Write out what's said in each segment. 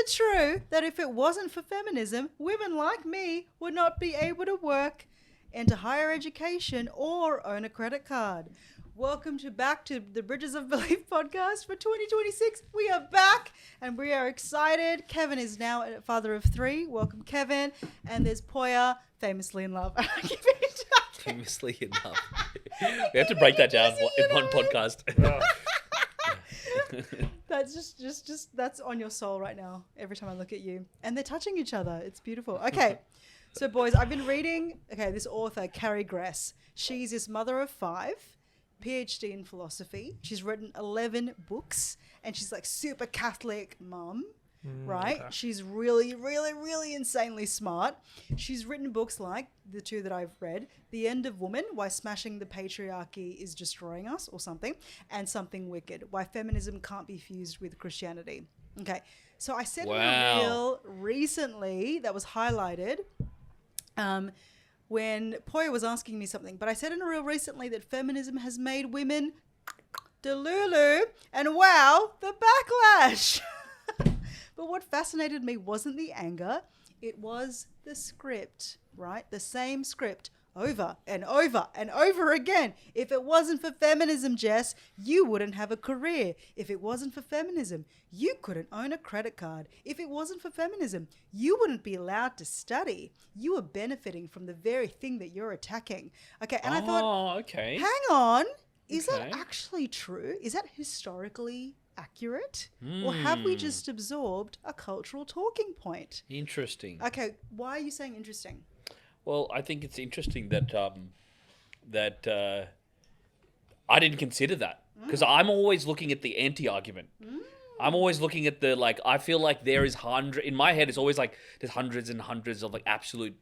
it true that if it wasn't for feminism, women like me would not be able to work, enter higher education, or own a credit card? Welcome back to the Bridges of Belief podcast for 2026. We are back and we are excited. Kevin is now a father of 3. Welcome, Kevin. And there's Poya, famously in love. Famously in love. We have to break that down in one podcast. That's just that's on your soul right now every time I look at you. And they're touching each other. It's beautiful. Okay. So boys, I've been reading, this author, Carrie Gress. She's this mother of 5, PhD in philosophy. She's written 11 books and she's like super Catholic mum, right? Okay. She's really, really, really insanely smart. She's written books like the 2 that I've read, The End of Woman, Why Smashing the Patriarchy is Destroying Us or something, and Something Wicked, Why Feminism Can't Be Fused with Christianity. Okay. So I said in a reel recently that was highlighted, when Puya was asking me something, but I said in a reel recently that feminism has made women delulu, and wow, the backlash. But what fascinated me wasn't the anger, it was the script, right? The same script over and over and over again. If it wasn't for feminism, Jess, you wouldn't have a career. If it wasn't for feminism, you couldn't own a credit card. If it wasn't for feminism, you wouldn't be allowed to study. You are benefiting from the very thing that you're attacking. Okay, and I thought, hang on, is that actually true? Is that historically accurate? Or have we just absorbed a cultural talking point? Interesting. Okay, why are you saying interesting? Well, I think it's interesting that I didn't consider that because I'm always looking at the anti-argument. I'm always looking at the, I feel like there is in my head, it's always like there's hundreds and hundreds of absolute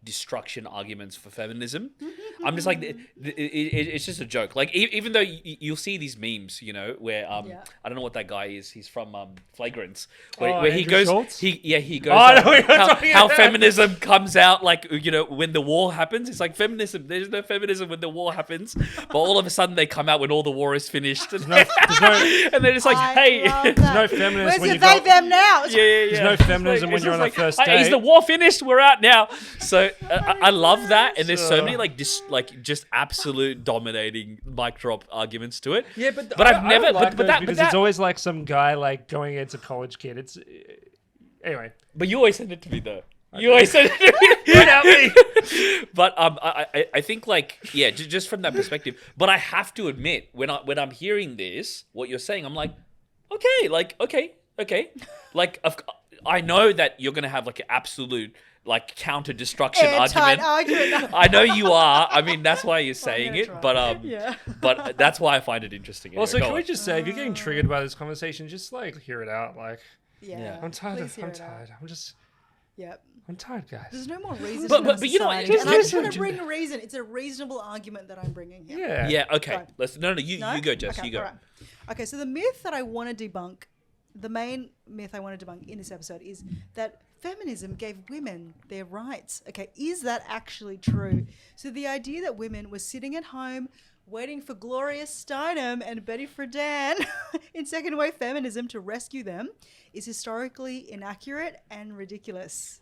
destruction arguments for feminism. I'm just like, it's just a joke. Even though you'll see these memes, where, I don't know what that guy is. He's from Flagrants, where he goes, he goes, how feminism comes out, when the war happens. It's like feminism, there's no feminism when the war happens. But all of a sudden they come out when all the war is finished. And they're just like, hey. There's no feminism Where's when the you they, them now? There's no feminism when you're on a first date. Is the war finished? We're out now. So I love that, and there's so many just absolute dominating mic drop arguments to it. Yeah, but I've never like because it's always like some guy going against a college kid. It's anyway. But you always send it to me though. Okay. You always send it to me. But I think just from that perspective. But I have to admit, when I'm hearing this, what you're saying, I'm like, okay. I know that you're gonna have an absolute counter destruction argument. I know you are. I mean, that's why you're saying it. But but that's why I find it interesting. Also, can we just say, if you're getting triggered by this conversation, just hear it out. I'm tired. I'm tired, guys. There's no more reason. But you know, and I just want to bring a reason. It's a reasonable argument that I'm bringing here. Yeah. Yeah. Okay. You go, Jess. Okay, you go. Right. Okay. So the myth that I want to debunk, the main myth I want to debunk in this episode is that feminism gave women their rights. Okay. Is that actually true? So the idea that women were sitting at home waiting for Gloria Steinem and Betty Friedan in second wave feminism to rescue them is historically inaccurate and ridiculous.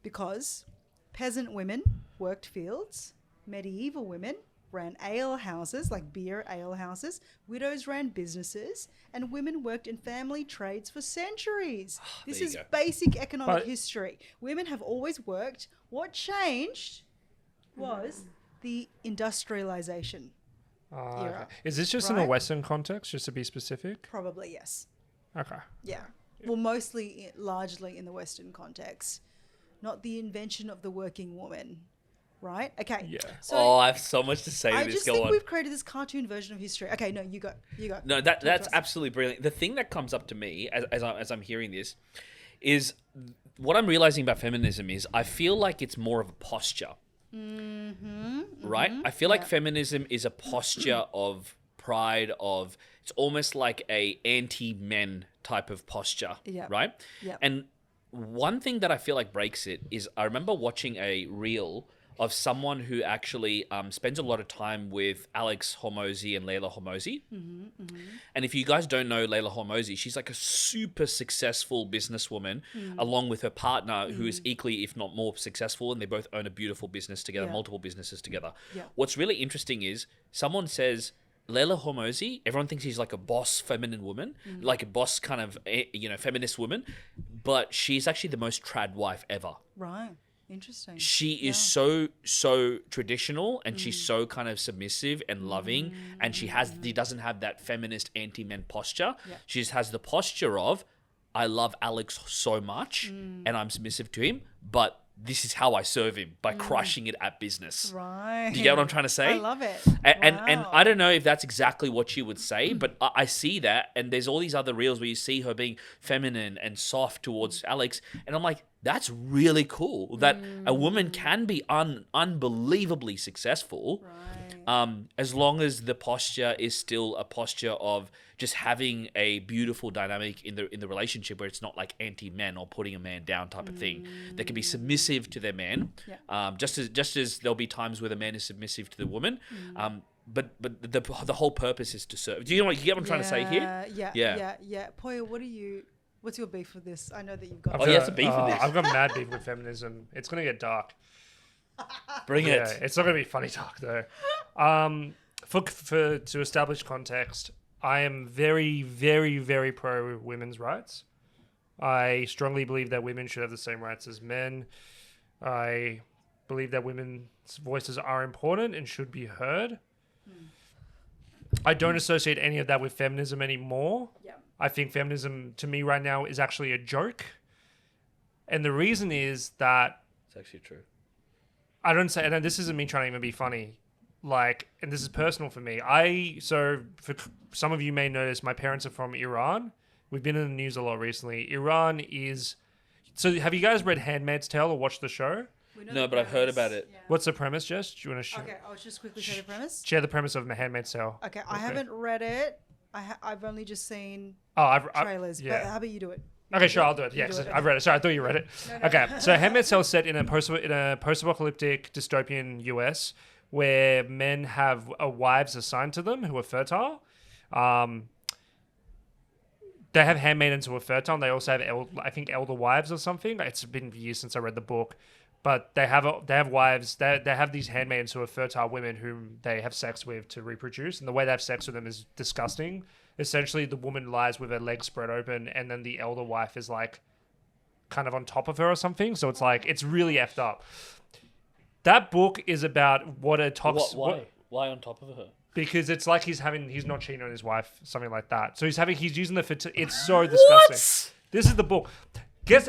Because peasant women worked fields, medieval women ran ale houses, like beer ale houses, widows ran businesses, and women worked in family trades for centuries. This is basic economic history. Women have always worked. What changed was the industrialization era. Okay. Is this just in a Western context, just to be specific? Probably, yes. Okay. Yeah. Well, largely in the Western context. Not the invention of the working woman, right? Okay. Yeah. So I have so much to say to this. I just think we've created this cartoon version of history. Okay, no, you go. No, that's absolutely brilliant. The thing that comes up to me as I'm hearing this is what I'm realizing about feminism is I feel like it's more of a posture. Right? I feel like feminism is a posture of pride, it's almost like a anti-men type of posture, right? Yeah. And one thing that I feel like breaks it is I remember watching a reel of someone who actually spends a lot of time with Alex Hormozi and Layla Hormozi. And if you guys don't know Layla Hormozi, she's like a super successful businesswoman, along with her partner, who is equally, if not more, successful, and they both own a beautiful business together, multiple businesses together. What's really interesting is someone says, Layla Hormozi, everyone thinks she's like a boss feminine woman, like a boss kind of, feminist woman, but she's actually the most trad wife ever. Right. Interesting. She is so traditional, and she's so kind of submissive and loving, and she doesn't have that feminist anti-men posture. She just has the posture of, I love Alex so much and I'm submissive to him, but this is how I serve him, by crushing it at business. Right. Do you get what I'm trying to say? I love it. And I don't know if that's exactly what she would say, but I see that, and there's all these other reels where you see her being feminine and soft towards Alex, and I'm like, that's really cool that a woman can be unbelievably successful, as long as the posture is still a posture of just having a beautiful dynamic in the relationship, where it's not like anti-men or putting a man down type of thing. They can be submissive to their man, just as there'll be times where the man is submissive to the woman. But the whole purpose is to serve. Do you know what I'm trying to say here? Yeah. Poya, what's your beef with this? I know that you've got. It's a beef with this. I've got mad beef with feminism. It's gonna get dark. Bring it. It's not gonna be funny talk though. To establish context, I am very, very, very pro women's rights. I strongly believe that women should have the same rights as men. I believe that women's voices are important and should be heard. I don't associate any of that with feminism anymore. I think feminism, to me right now, is actually a joke. And the reason is that... It's actually true. I don't say... And this isn't me trying to even be funny. And this is personal for me. So for some of you may notice, my parents are from Iran. We've been in the news a lot recently. Iran is... So have you guys read Handmaid's Tale or watched the show? No, but I've heard about it. Yeah. What's the premise, Jess? Do you want to share? Okay, I'll just quickly share the premise. Share the premise of Handmaid's Tale. Okay, I haven't read it. I've only just seen I've trailers. But how about you do it? Okay, sure, I'll do it. Yeah, because I've read it. Sorry, I thought you read it. No. Okay, so Handmaid's Tale is set in a post-apocalyptic dystopian US where men have wives assigned to them who are fertile. They have handmaidens who are fertile, and they also have, elder wives or something. It's been years since I read the book. But they have wives. They have these handmaidens who are fertile women whom they have sex with to reproduce, and the way they have sex with them is disgusting. Essentially, the woman lies with her legs spread open, and then the elder wife is like kind of on top of her or something. So it's like it's really effed up. That book is about what a toxic. Why on top of her? Because it's like he's not cheating on his wife, something like that. So he's using it's so disgusting. What? This is the book.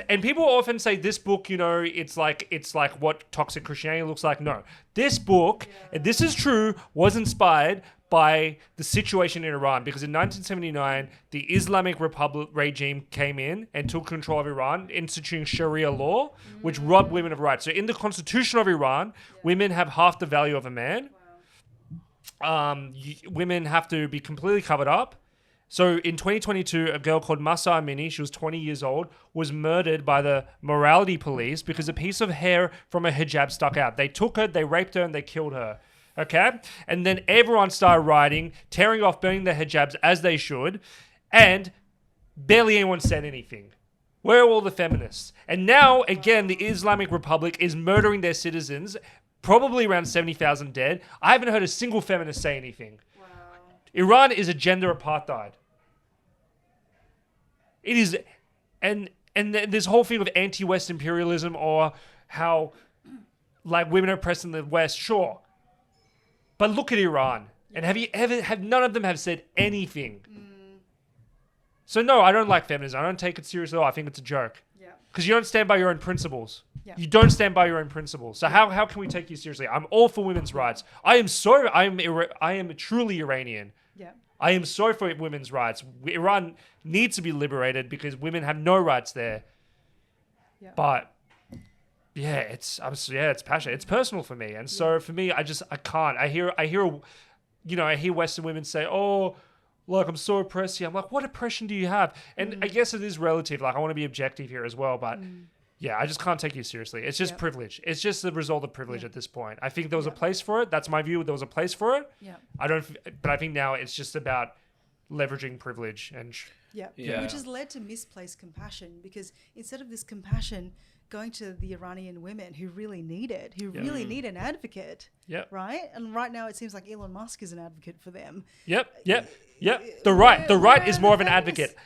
And people often say this book, it's like what toxic Christianity looks like. No, this book, and this is true, was inspired by the situation in Iran, because in 1979, the Islamic Republic regime came in and took control of Iran, instituting Sharia law, which robbed women of rights. So in the constitution of Iran, women have half the value of a man. Women have to be completely covered up. So in 2022, a girl called Mahsa Amini, she was 20 years old, was murdered by the morality police because a piece of hair from a hijab stuck out. They took her, they raped her, and they killed her. Okay? And then everyone started rioting, tearing off, burning their hijabs as they should, and barely anyone said anything. Where are all the feminists? And now, again, the Islamic Republic is murdering their citizens, probably around 70,000 dead. I haven't heard a single feminist say anything. Iran is a gender apartheid. It is, and this whole thing of anti-West imperialism, or how like women are oppressed in the West, sure. But look at Iran, and have none of them have said anything. So no, I don't like feminism. I don't take it seriously at all. I think it's a joke. Because you don't stand by your own principles. You don't stand by your own principles. So how can we take you seriously? I'm all for women's rights. I am truly Iranian. I am sorry for women's rights. Iran needs to be liberated because women have no rights there. But it's passionate. It's personal for me, and so for me, I can't. I hear Western women say, "Oh, like I'm so oppressed here." I'm like, what oppression do you have? And I guess it is relative. Like I want to be objective here as well, but I just can't take you seriously. It's just Yep. privilege. It's just the result of privilege Yeah. at this point. I think there was a Yeah. place for it. That's my view. There was a place for it. Yeah. But I think now it's just about leveraging privilege and Yeah. Yeah. Which has led to misplaced compassion, because instead of this compassion going to the Iranian women who really need it, who really need an advocate, right? And right now it seems like Elon Musk is an advocate for them. Yep. The right is more of an feminists? advocate.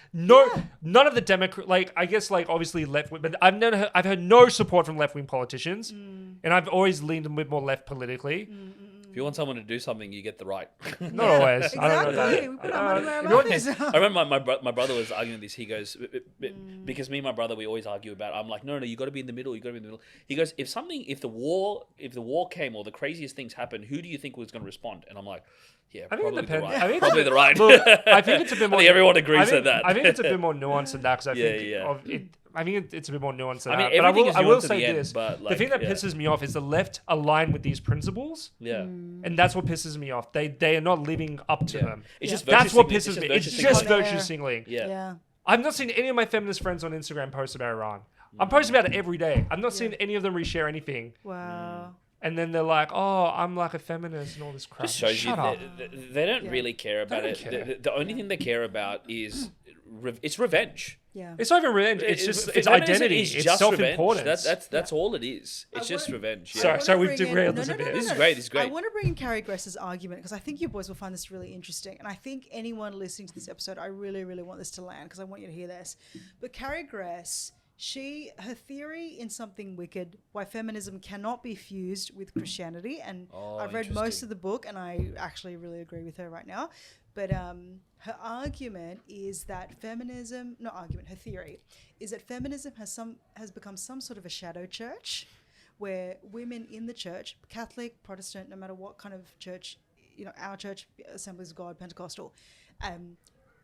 None of the Democrat, like I guess, like obviously left wing, but I've heard no support from left wing politicians, and I've always leaned a bit more left politically. If you want someone to do something, you get the right. Not always. Exactly. I don't know We that. put our money where our you know mouth what- is. I remember my brother was arguing this. He goes, because me and my brother, we always argue about, I'm like, no, you got to be in the middle. You got to be in the middle. He goes, if the war came or the craziest things happened, who do you think was going to respond? And I'm like, yeah, I think it probably the depends. right. I think Probably the right. Look, I think it's a bit more. I think everyone agrees with that. I think it's a bit more nuanced than that because Yeah. I think it's a bit more nuanced than I mean, that. But everything is I will nuanced at say the end, this: but, the like, thing that yeah. pisses me off is the left align with these principles, Yeah. and that's what pisses me off. They are not living up to Yeah. them. It's just That's virtue what signaling. pisses me. virtue It's signaling. just Hot virtue air. signaling. Yeah. Yeah. I've not seen any of my feminist friends on Instagram post about Iran. I'm posting about it every day. I've not seen any of them reshare anything. Wow. And then they're like, "Oh, I'm like a feminist and all this crap." Just shows Shut you up. they don't Yeah. really care about don't it. care. The only thing they care about is it's revenge. Yeah. It's not even revenge. It's just it's Feminism identity. is It's just self-importance. revenge. That's all it is. It's just wanna- revenge. Sorry, Yeah. we've derailed this a bit. This is great. This is great. I want to bring in Carrie Gress's argument because I think you boys will find this really interesting. And I think anyone listening to this episode, I really, really want this to land because I want you to hear this. But Carrie Gress, her theory in Something Wicked, why feminism cannot be fused with Christianity, and Oh, I've read most interesting. of the book and I actually really agree with her right now. But her argument is that her theory is that feminism has become some sort of a shadow church where women in the church, Catholic, Protestant, no matter what kind of church, our church, Assemblies of God, Pentecostal,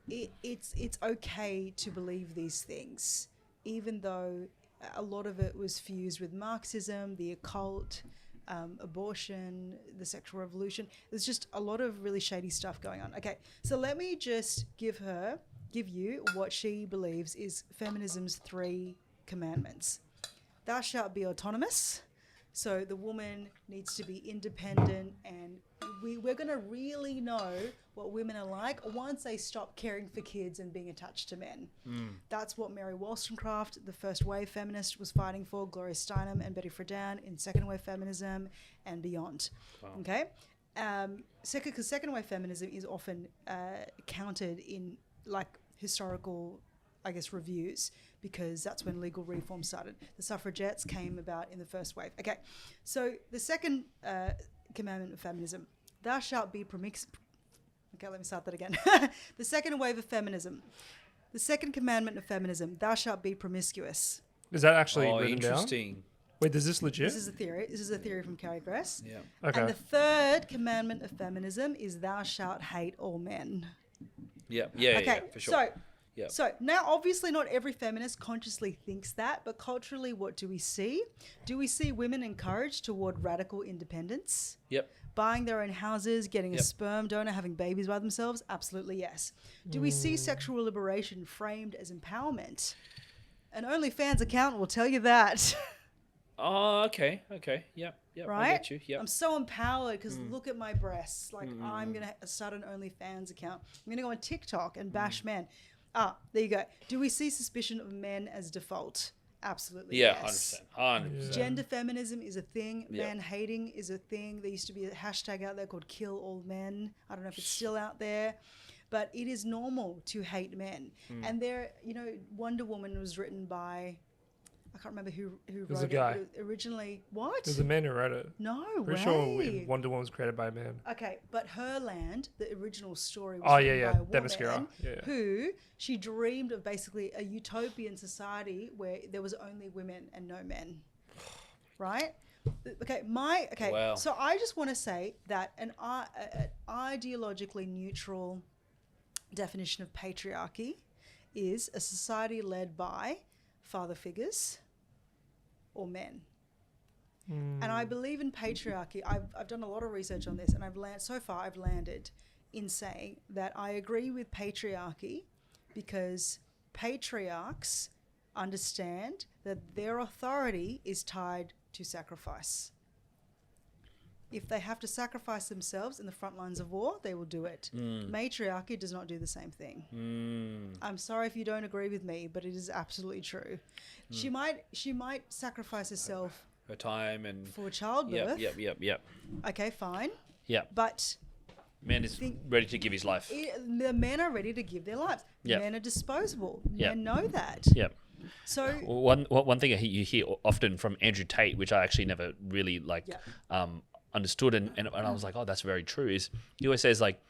it's okay to believe these things, even though a lot of it was fused with Marxism, the occult, abortion, the sexual revolution. There's just a lot of really shady stuff going on. Okay, so let me just give you what she believes is feminism's 3 commandments. Thou shalt be autonomous. So the woman needs to be independent, and we're going to really know what women are like once they stop caring for kids and being attached to men. That's what Mary Wollstonecraft, the first wave feminist, was fighting for, Gloria Steinem and Betty Friedan in second wave feminism and beyond. Wow. Okay? Because second wave feminism is often counted in like historical, I guess, reviews, because that's when legal reform started. The suffragettes came about in the first wave. Okay, so the second commandment of feminism, thou shalt be Okay, let me start that again. The second wave of feminism. The second commandment of feminism, thou shalt be promiscuous. Is that actually Oh, written down? interesting. Wait, is this legit? This is a theory. This is a theory from Carrie Gress. Yeah. Okay. And the third commandment of feminism is thou shalt hate all men. Yeah, Okay, for sure. So now obviously not every feminist consciously thinks that, but culturally what do we see? Do we see women encouraged toward radical independence? Yep. Buying their own houses, getting a Yep. sperm donor, having babies by themselves? Absolutely yes. Do we see sexual liberation framed as empowerment? An OnlyFans account will tell you that. Oh, okay. Yep. Right? I get you. Yep. I'm so empowered because look at my breasts. Like I'm going to start an OnlyFans account. I'm going to go on TikTok and bash men. There you go. Do we see suspicion of men as default? Absolutely Yeah, yes. 100%. Gender feminism is a thing. Yeah. Man hating is a thing. There used to be a hashtag out there called Kill All Men. I don't know if it's still out there. But it is normal to hate men. And Wonder Woman was written by... I can't remember who was wrote a guy. it. Originally, what? There's a man who wrote it. No Pretty way. sure Wonder Woman was created by a man. Okay, but Her Land, the original story, was Oh, written yeah. by a Deb woman Mascara. Yeah. who she dreamed of basically a utopian society where there was only women and no men. Right? Okay, Wow. so I just want to say that an ideologically neutral definition of patriarchy is a society led by father figures or men. And I believe in patriarchy. I've done a lot of research on this, and I've landed in saying that I agree with patriarchy because patriarchs understand that their authority is tied to sacrifice. If they have to sacrifice themselves in the front lines of war, they will do it. Matriarchy does not do the same thing. I'm sorry if you don't agree with me, but it is absolutely true. She might sacrifice herself Her time and for childbirth. Yep. Okay, fine. Yeah. But Man is ready to give his life. the men are ready to give their lives. Yep. Men are disposable. Yep. Men know that. Yep. So one thing you hear often from Andrew Tate, which I actually never really understood, and I was like, oh, that's very true, is he always says, like,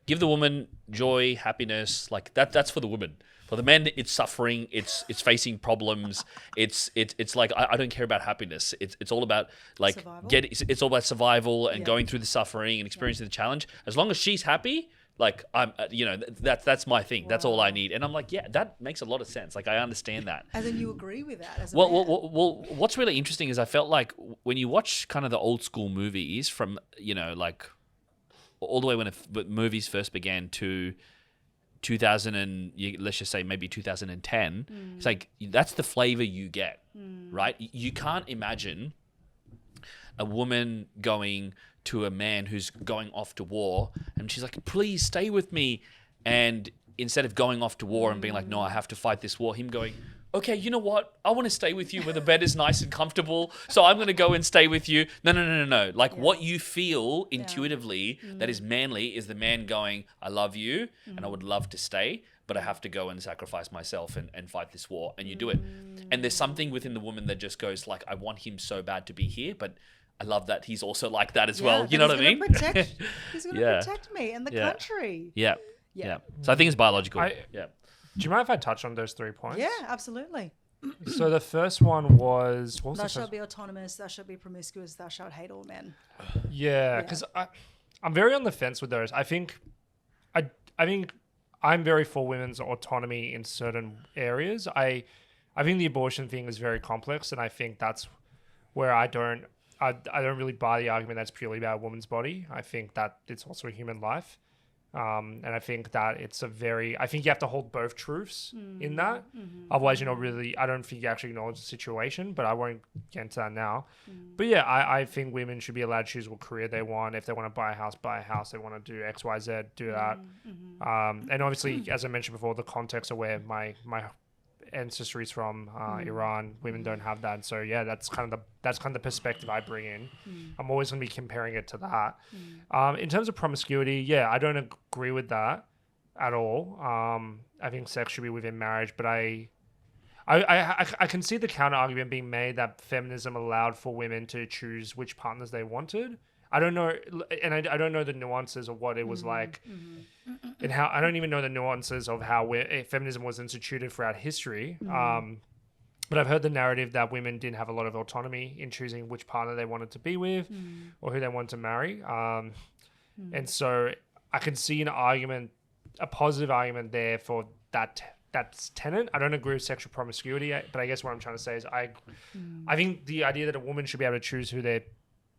give the woman joy, happiness, like that's for the woman. For the men, it's suffering, it's facing problems, it's like I don't care about happiness. It's all about like Survival. it's all about survival and Yeah. going through the suffering and experiencing the challenge. As long as she's happy, like I'm, that's my thing. That's all I need. And I'm like, yeah, that makes a lot of sense. Like I understand that. as in you agree with that as a Well, man. well, what's really interesting is I felt like when you watch kind of the old school movies from, like all the way when movies first began to 2000 and let's just say maybe 2010, it's like that's the flavor you get, right? You can't imagine a woman going to a man who's going off to war and she's like, please stay with me. And instead of going off to war and being like, no, I have to fight this war, him going, okay, you know what? I want to stay with you where the bed is nice and comfortable. So I'm going to go and stay with you. No. Like what you feel intuitively that is manly is the man going, I love you and I would love to stay, but I have to go and sacrifice myself and fight this war. And you do it. And there's something within the woman that just goes like, I want him so bad to be here, but I love that he's also like that as well. You know what I mean? He's going to protect me and the country. Yeah. So I think it's biological. Do you mind if I touch on those 3 points? Yeah, absolutely. So the first one was... What was Thou the shalt first? be autonomous, thou shalt be promiscuous, thou shalt hate all men. Yeah, because I'm very on the fence with those. I think I'm very for women's autonomy in certain areas. I think the abortion thing is very complex, and I think that's where I don't really buy the argument that's purely about a woman's body. I think that it's also a human life. And I think that I think you have to hold both truths in that. Otherwise, you're not really, I don't think you actually acknowledge the situation, but I won't get into that now. But yeah, I think women should be allowed to choose what career they want. If they want to buy a house, buy a house. They want to do X, Y, Z, do that. And obviously, as I mentioned before, the context of where my ancestry is from, Iran, women don't have that. So yeah, that's kind of the perspective I bring in. I'm always going to be comparing it to that. In terms of promiscuity, yeah, I don't agree with that at all. I think sex should be within marriage, but I can see the counter argument being made that feminism allowed for women to choose which partners they wanted. I don't know, and I don't know the nuances of what it was like, and how I don't even know the nuances of how feminism was instituted throughout history. But I've heard the narrative that women didn't have a lot of autonomy in choosing which partner they wanted to be with or who they wanted to marry. And so I can see a positive argument there for that's tenet. I don't agree with sexual promiscuity, but I guess what I'm trying to say is I think the idea that a woman should be able to choose who they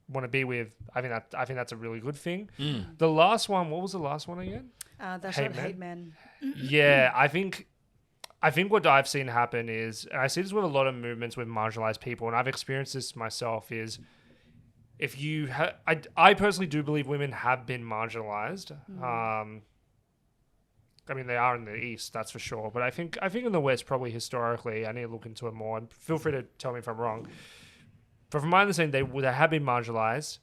want to be with, I think that's a really good thing. The last one, what was the last one again? Thou shalt hate men. Yeah, I think what I've seen happen is, and I see this with a lot of movements with marginalized people, and I've experienced this myself, is if you I personally do believe women have been marginalized. I mean, they are in the East, that's for sure. But I think in the West, probably historically, I need to look into it more. And feel free to tell me if I'm wrong. But from my understanding, they have been marginalized,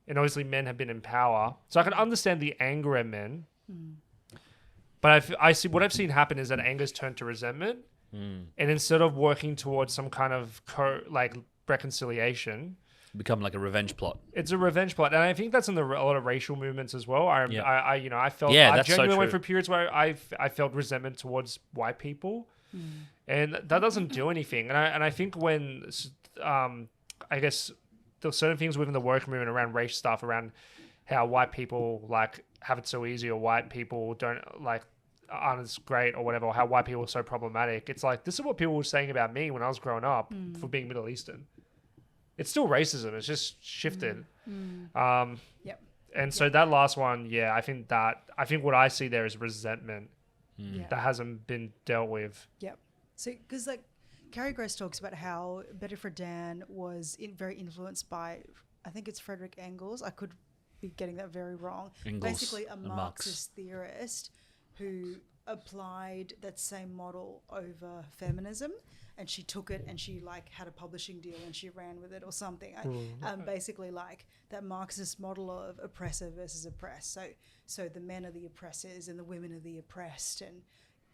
and obviously men have been in power. So I can understand the anger at men. But I see what I've seen happen is that anger's turned to resentment, and instead of working towards some kind of reconciliation, become like a revenge plot. It's a revenge plot, and I think that's in a lot of racial movements as well. I felt I genuinely went through periods where I felt resentment towards white people, and that doesn't do anything. And I think when I guess there's certain things within the work movement around race stuff, around how white people like have it so easy, or white people aren't as great, or whatever, or how white people are so problematic. It's like, this is what people were saying about me when I was growing up for being Middle Eastern. It's still racism. It's just shifted. Yep. And so that last one, yeah, I think what I see there is resentment that hasn't been dealt with. Yep. So, because Carrie Gress talks about how Betty Friedan was very influenced by, I think it's Frederick Engels. I could be getting that very wrong. Engels Basically, a and Marxist theorist who applied that same model over feminism, and she took it and she like had a publishing deal and she ran with it or something. Basically, like that Marxist model of oppressor versus oppressed. So the men are the oppressors and the women are the oppressed, and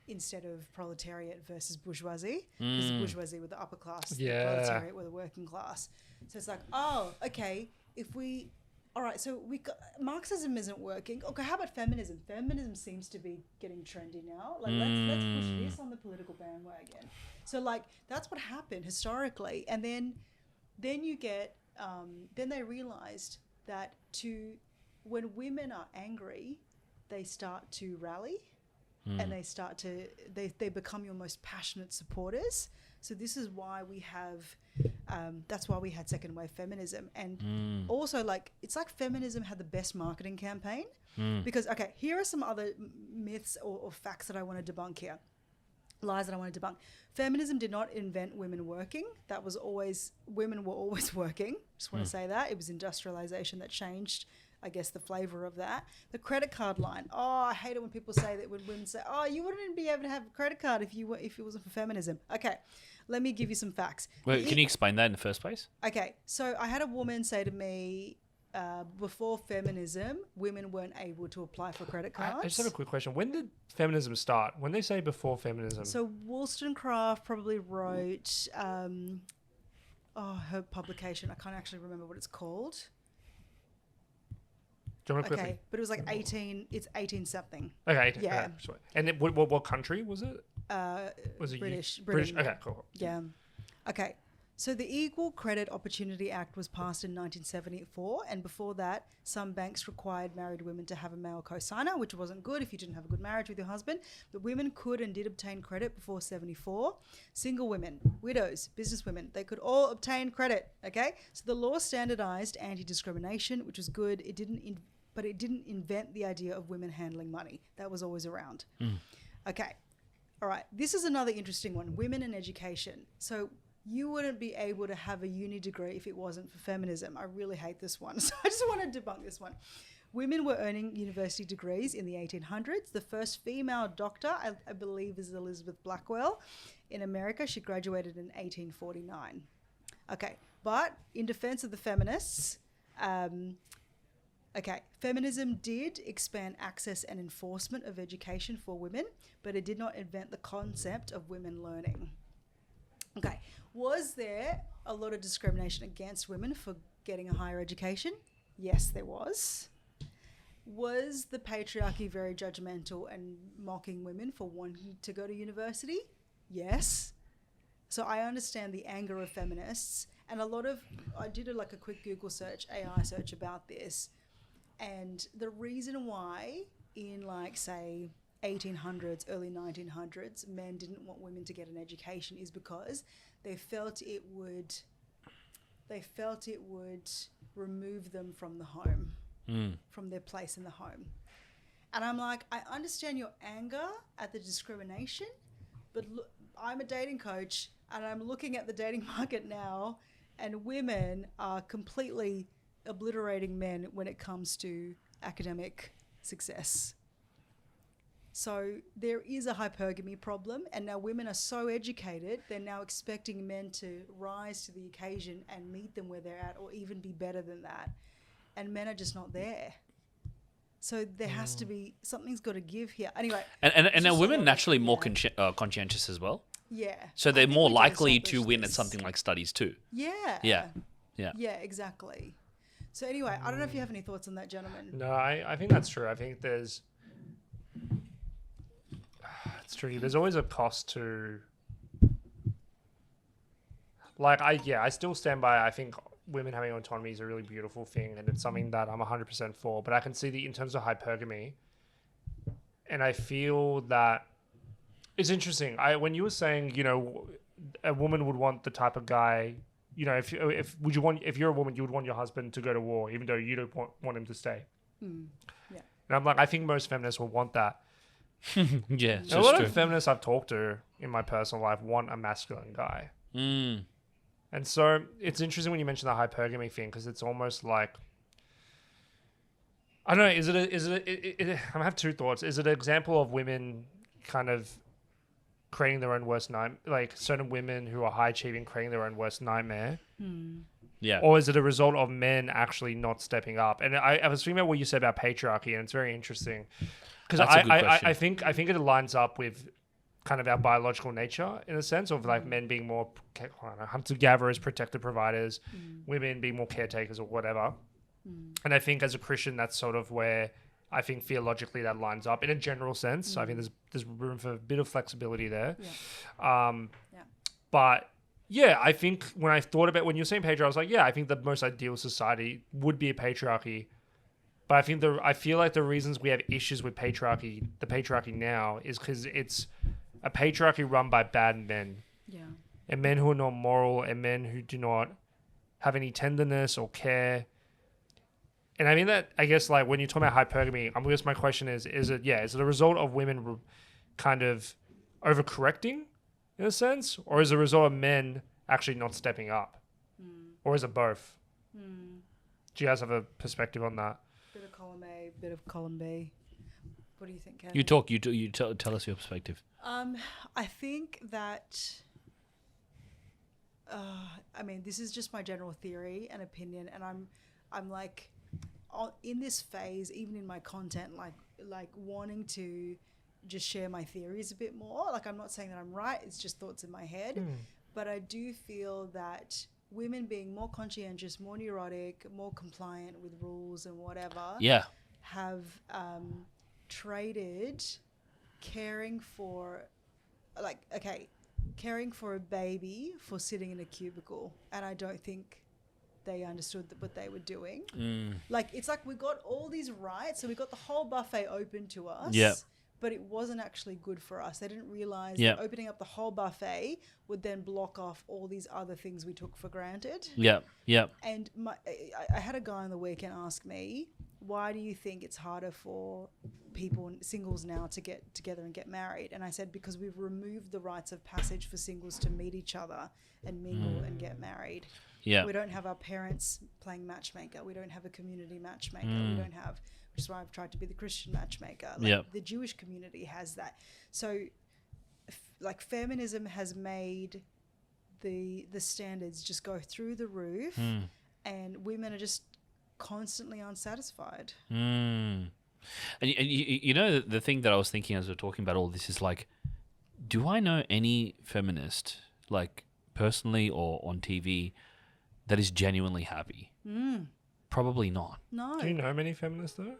instead of proletariat versus bourgeoisie, because bourgeoisie were the upper class, the proletariat were the working class. So it's like, oh, okay, all right, so Marxism isn't working. Okay, how about feminism? Feminism seems to be getting trendy now. Like, let's push this on the political bandwagon. So, like, that's what happened historically. And then you get, then they realized that when women are angry, they start to rally. And they become your most passionate supporters. So this is why we have, that's why we had second wave feminism. And also, like, it's like feminism had the best marketing campaign. Because, okay, here are some other myths or facts that I want to debunk here. Lies that I want to debunk. Feminism did not invent women working. That was always, women were always working. Just want to say that. It was industrialization that changed, I guess, the flavor of that. The credit card line. Oh, I hate it when people say that, when women say, oh, you wouldn't be able to have a credit card if it wasn't for feminism. Okay, let me give you some facts. Wait, can you explain that in the first place? Okay, so I had a woman say to me, before feminism, women weren't able to apply for credit cards. I just have a quick question. When did feminism start? When they say before feminism? So Wollstonecraft probably wrote, her publication. I can't actually remember what it's called. Do you want to quickly? Okay, but it was like 18 something. Okay. Yeah. Sorry. And what country was it? Was it British. British. Okay, cool. Yeah. Okay. So the Equal Credit Opportunity Act was passed in 1974, and before that, some banks required married women to have a male co-signer, which wasn't good if you didn't have a good marriage with your husband. But women could and did obtain credit before 74. Single women, widows, business women, they could all obtain credit. Okay. So the law standardized anti-discrimination, which was good. But it didn't invent the idea of women handling money. That was always around. Okay. All right. This is another interesting one. Women in education. So you wouldn't be able to have a uni degree if it wasn't for feminism. I really hate this one. So I just want to debunk this one. Women were earning university degrees in the 1800s. The first female doctor, I believe, is Elizabeth Blackwell in America. She graduated in 1849. Okay. But in defense of the feminists, feminism did expand access and enforcement of education for women, but it did not invent the concept of women learning. Okay, was there a lot of discrimination against women for getting a higher education? Yes, there was. Was the patriarchy very judgmental and mocking women for wanting to go to university? Yes. So I understand the anger of feminists, and I did a quick Google search, AI search about this. And the reason why in say 1800s, early 1900s, men didn't want women to get an education is because they felt it would remove them from the home, from their place in the home. And I'm like, I understand your anger at the discrimination, but look, I'm a dating coach and I'm looking at the dating market now, and women are completely obliterating men when it comes to academic success. So there is a hypergamy problem, and now women are so educated, they're now expecting men to rise to the occasion and meet them where they're at, or even be better than that. And men are just not there. So there has to be, something's got to give here. Anyway. And are women naturally more conscientious as well? Yeah. So they're more likely to win at something like studies too? Yeah. Yeah. Yeah, exactly. So anyway, I don't know if you have any thoughts on that, gentlemen. No, I think that's true. I think it's tricky. There's always a cost to, I still stand by, I think women having autonomy is a really beautiful thing, and it's something that I'm 100% for, but I can see in terms of hypergamy, and I feel that it's interesting. When you were saying, a woman would want the type of guy, if you're a woman, you would want your husband to go to war, even though you don't want him to stay. Yeah. And I'm like, I think most feminists will want that. Yeah, it's A just lot true. of feminists I've talked to in my personal life want a masculine guy. Mm. And so it's interesting when you mention the hypergamy thing, because it's almost like, I don't know, I have two thoughts. Is it an example of women kind of creating their own worst nightmare, like certain women who are high achieving creating their own worst nightmare? Yeah. Or is it a result of men actually not stepping up? And I was thinking about what you said about patriarchy, and it's very interesting. Because That's a good question. I think it lines up with kind of our biological nature, in a sense of like men being more hunter-gatherers, protector providers, women being more caretakers or whatever. And I think as a Christian, that's sort of where I think theologically that lines up in a general sense. I think there's room for a bit of flexibility there. But yeah, I think when I thought about when you're saying patriarchy, I was like, yeah, I think the most ideal society would be a patriarchy. But I feel like the reasons we have issues with the patriarchy now is because it's a patriarchy run by bad men. Yeah. And men who are not moral, and men who do not have any tenderness or care. And I mean that, I guess, like when you talk about hypergamy, I guess my question is it a result of women kind of overcorrecting in a sense? Or is it a result of men actually not stepping up? Or is it both? Do you guys have a perspective on that? Bit of column A, bit of column B. What do you think, Kevin? You tell us your perspective. I think that, I mean, this is just my general theory and opinion, and I'm like, in this phase, even in my content, like wanting to just share my theories a bit more. Like, I'm not saying that I'm right, it's just thoughts in my head, but I do feel that women being more conscientious, more neurotic, more compliant with rules and whatever, have traded caring for a baby for sitting in a cubicle. And I don't think they understood what they were doing. Like, it's like we got all these rights, so we got the whole buffet open to us, but it wasn't actually good for us. They didn't realize that opening up the whole buffet would then block off all these other things we took for granted. And I had a guy on the weekend ask me, why do you think it's harder for people, singles now, to get together and get married? And I said, because we've removed the rites of passage for singles to meet each other and mingle and get married. We don't have our parents playing matchmaker. We don't have a community matchmaker. We don't have, which is why I've tried to be the Christian matchmaker. The Jewish community has that. So like feminism has made the standards just go through the roof, and women are just constantly unsatisfied. And you know, the thing that I was thinking as we we're talking about all this is like, do I know any feminist, like personally or on TV, that is genuinely happy? Probably not. No. Do you know many feminists though?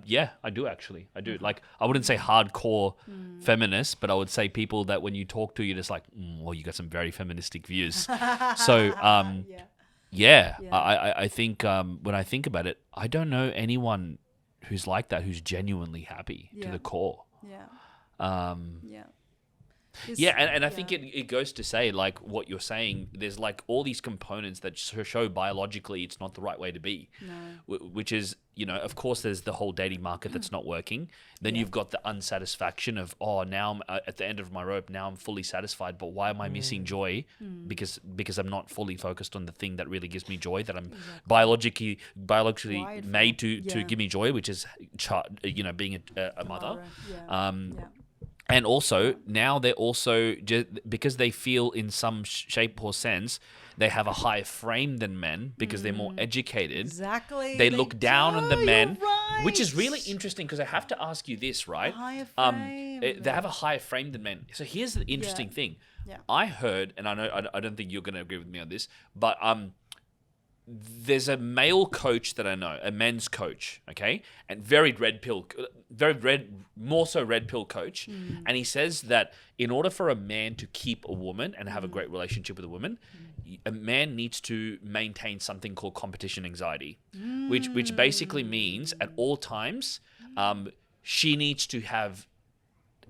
Yeah, I do actually. I do. Like, I wouldn't say hardcore feminists, but I would say people that when you talk to, you're just like, well, you got some very feministic views. So, I think when I think about it, I don't know anyone who's like that, who's genuinely happy to the core. And I think it goes to say, like what you're saying, there's like all these components that show biologically it's not the right way to be, which is, you know, of course there's the whole dating market that's not working. Then you've got the unsatisfaction of, now I'm at the end of my rope, now I'm fully satisfied, but why am I missing joy? Because I'm not fully focused on the thing that really gives me joy, that I'm biologically made to give me joy, which is, being a mother. And also, now they're also, because they feel in some shape or sense, they have a higher frame than men because they're more educated. Exactly. They look down on the men, right. which is really interesting because I have to ask you this, right? Higher frame. They have a higher frame than men. So here's the interesting thing. I heard, and I don't think you're going to agree with me on this, but there's a male coach that I know, a men's coach, okay, and more so red pill coach, and he says that in order for a man to keep a woman and have a great relationship with a woman, a man needs to maintain something called competition anxiety, which basically means at all times, she needs to have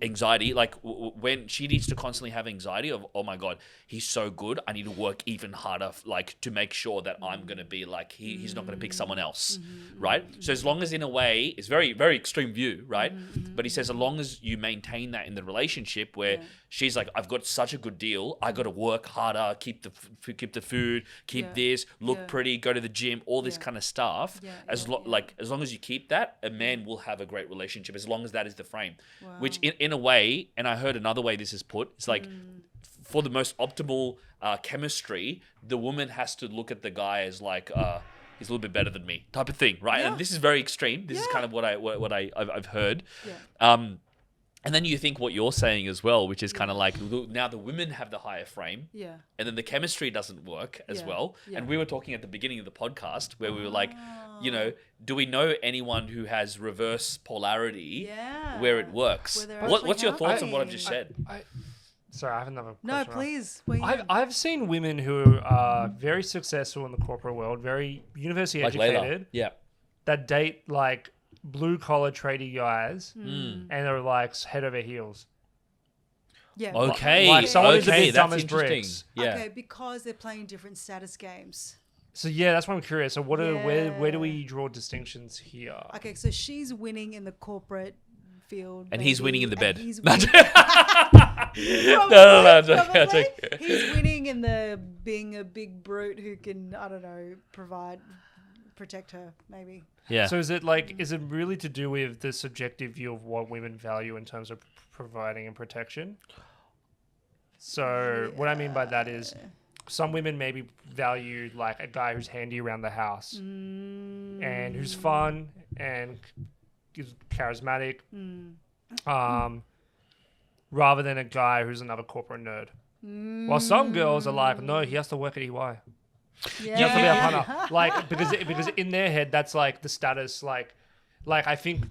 anxiety, like when she needs to constantly have anxiety of, oh my god, he's so good, I need to work even harder, like to make sure that I'm gonna be like he's not gonna pick someone else, right? So as long as, in a way, it's very very extreme view, right? But he says as long as you maintain that in the relationship where she's like, I've got such a good deal, I got to work harder, keep the food, keep this, look pretty, go to the gym, all this kind of stuff. As long as you keep that, a man will have a great relationship, as long as that is the frame. Which in a way, and I heard another way this is put, it's like for the most optimal chemistry, the woman has to look at the guy as like he's a little bit better than me type of thing, right? And this is very extreme. This is kind of what I've heard. And then you think what you're saying as well, which is kind of like, now the women have the higher frame, and then the chemistry doesn't work as well. And we were talking at the beginning of the podcast where we were like, you know, do we know anyone who has reverse polarity where it works? What's your thoughts on what I've just said? Sorry, I have another question. No, please. I've seen women who are very successful in the corporate world, very university educated, that date like blue collar tradie guys, and they're like head over heels. Okay. Like someone who's a okay, bit dumb that's as interesting. bricks. Okay, because they're playing different status games. So that's what I'm curious. So where do we draw distinctions here? Okay, so she's winning in the corporate field, And he's winning in the bed. He's No, winning, no. he's winning in the being a big brute who can, I don't know, protect her, maybe. Yeah. So is it really to do with the subjective view of what women value in terms of providing and protection? So what I mean by that is some women maybe value like a guy who's handy around the house and who's fun and is charismatic, rather than a guy who's another corporate nerd. While some girls are like, no, he has to work at EY. You have to be a punter, like because in their head that's like the status, like I think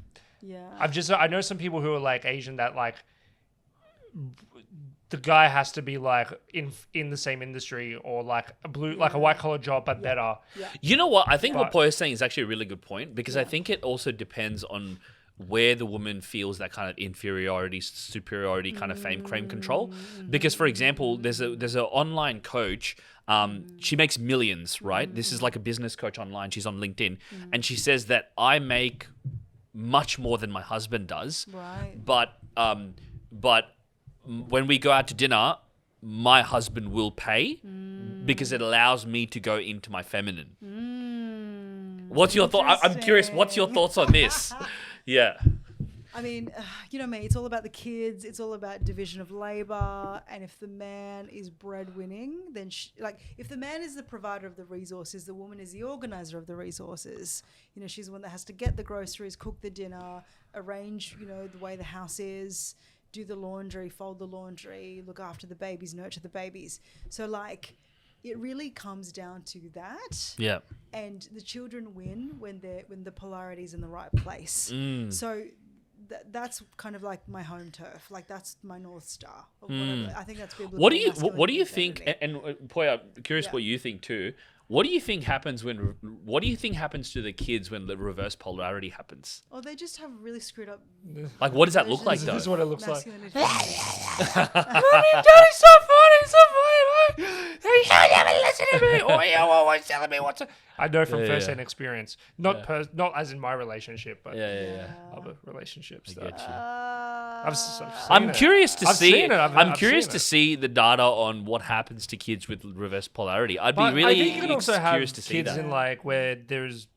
I know some people who are like Asian that like the guy has to be like in the same industry or like a white collar job but better. You know what? I think what Poya's saying is actually a really good point, because I think it also depends on where the woman feels that kind of inferiority, superiority kind of frame control. Because, for example, there's an online coach. She makes millions, right? This is like a business coach online. She's on LinkedIn, and she says that I make much more than my husband does. Right. But when we go out to dinner, my husband will pay because it allows me to go into my feminine. What's your thought? I'm curious. What's your thoughts on this? Yeah. I mean, you know me, it's all about the kids. It's all about division of labor. And if the man is breadwinning, then if the man is the provider of the resources, the woman is the organizer of the resources. You know, she's the one that has to get the groceries, cook the dinner, arrange, you know, the way the house is, do the laundry, fold the laundry, look after the babies, nurture the babies. So like, it really comes down to that. Yeah. And the children win when the polarity is in the right place. So that's kind of like my home turf. Like that's my North Star. Of I think that's biblical. What do you think? And Poya, curious what you think too. What do you think happens to the kids when the reverse polarity happens? Oh, they just have really screwed up. Like, what does that look like, though? This is what it looks like. Mommy, Daddy's so funny, He never listen to me. Oh, he always telling me what to. I know from first-hand experience, not as in my relationship, but other relationships. I get you. I'm curious to see. I'm curious to see the data on what happens to kids with reverse polarity. I'd be really I think you can also curious have to see kids that. in like where there's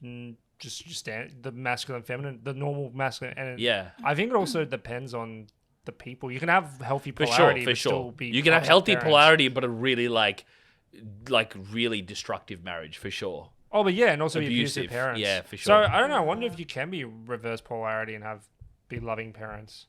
just the masculine, feminine, the normal masculine, and I think it also depends on the people. You can have healthy polarity, for but sure. still be You can have healthy parents. polarity, but a really like really destructive marriage for sure. Oh, but and also be abusive parents. Yeah, for So sure. I don't know. I wonder if you can be reverse polarity and be loving parents.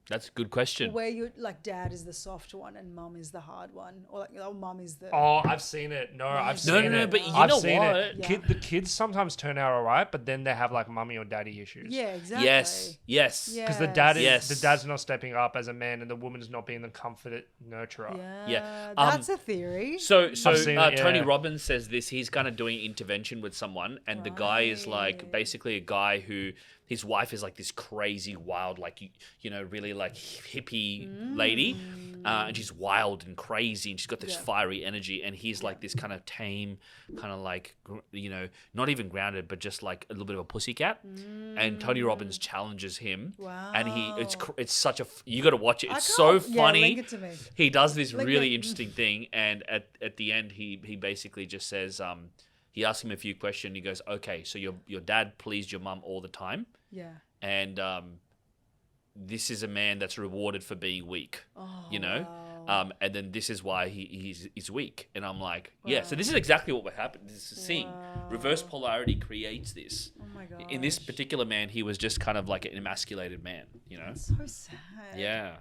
That's a good question. Where you like dad is the soft one and mum is the hard one, or like mum is the. Oh, I've seen it. No, I've seen it. No, but you I've know seen what? it. Yeah. The kids sometimes turn out all right, but then they have like mummy or daddy issues. Yeah, exactly. Yes. Because the dad is Yes. the dad's not stepping up as a man, and the woman is not being the comforted nurturer. Yeah, Yeah. that's a theory. So seen it, Tony yeah. Robbins says this. He's kind of doing intervention with someone, and the guy is like basically a guy who his wife is like this crazy, wild, like, you know, really like hippie lady. And she's wild and crazy, and she's got this fiery energy. And he's like this kind of tame, kind of like, you know, not even grounded, but just like a little bit of a pussycat. And Tony Robbins challenges him. Wow. And it's such a, you got to watch it. It's I so can't- yeah, funny. link it to me. He does this Link really it. interesting thing. And at the end, he basically just says, he asks him a few questions. He goes, okay, so your dad pleased your mum all the time. Yeah. And this is a man that's rewarded for being weak, you know? Wow. And then this is why he's weak. And I'm like, yeah, so this is exactly what would happen. This is a scene. Reverse polarity creates this. Oh my god. In this particular man, he was just kind of like an emasculated man, you know? So sad. Yeah.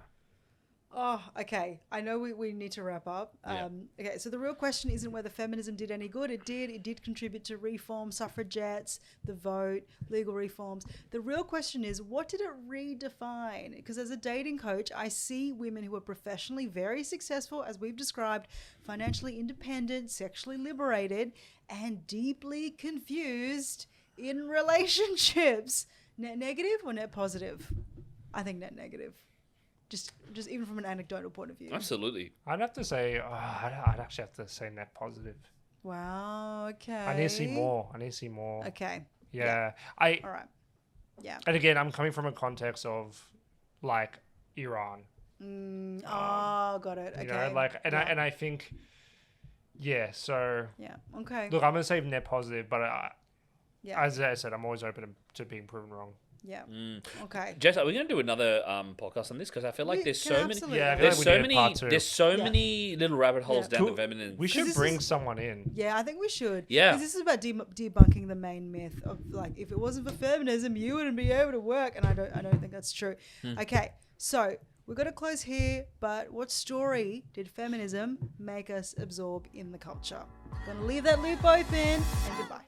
Oh, okay. I know we need to wrap up. Yeah. Okay, so the real question isn't whether feminism did any good. It did. It did contribute to reform, suffragettes, the vote, legal reforms. The real question is, what did it redefine? Because as a dating coach, I see women who are professionally very successful, as we've described, financially independent, sexually liberated, and deeply confused in relationships. Net negative or net positive? I think net negative. Just even from an anecdotal point of view. Absolutely. I'd have to say, I'd actually have to say net positive. Wow. Okay. I need to see more. Okay. Yeah. All right. Yeah. And again, I'm coming from a context of like Iran. Got it. Okay. You know, like, and I think, yeah. So yeah. Okay. look, I'm gonna say net positive, but Yeah. as I said, I'm always open to being proven wrong. Yeah. Okay. Jess, are we going to do another podcast on this? Because I feel like there's so many. absolutely. Yeah, I feel There's like we so need a many. part two. There's so Yeah. many little rabbit holes Yeah. down the feminine. We should this bring is- someone in. Yeah, I think we should. Yeah. Because this is about debunking the main myth of like, if it wasn't for feminism, you wouldn't be able to work, and I don't think that's true. Okay, so we're gonna close here. But what story did feminism make us absorb in the culture? Gonna leave that loop open, and goodbye.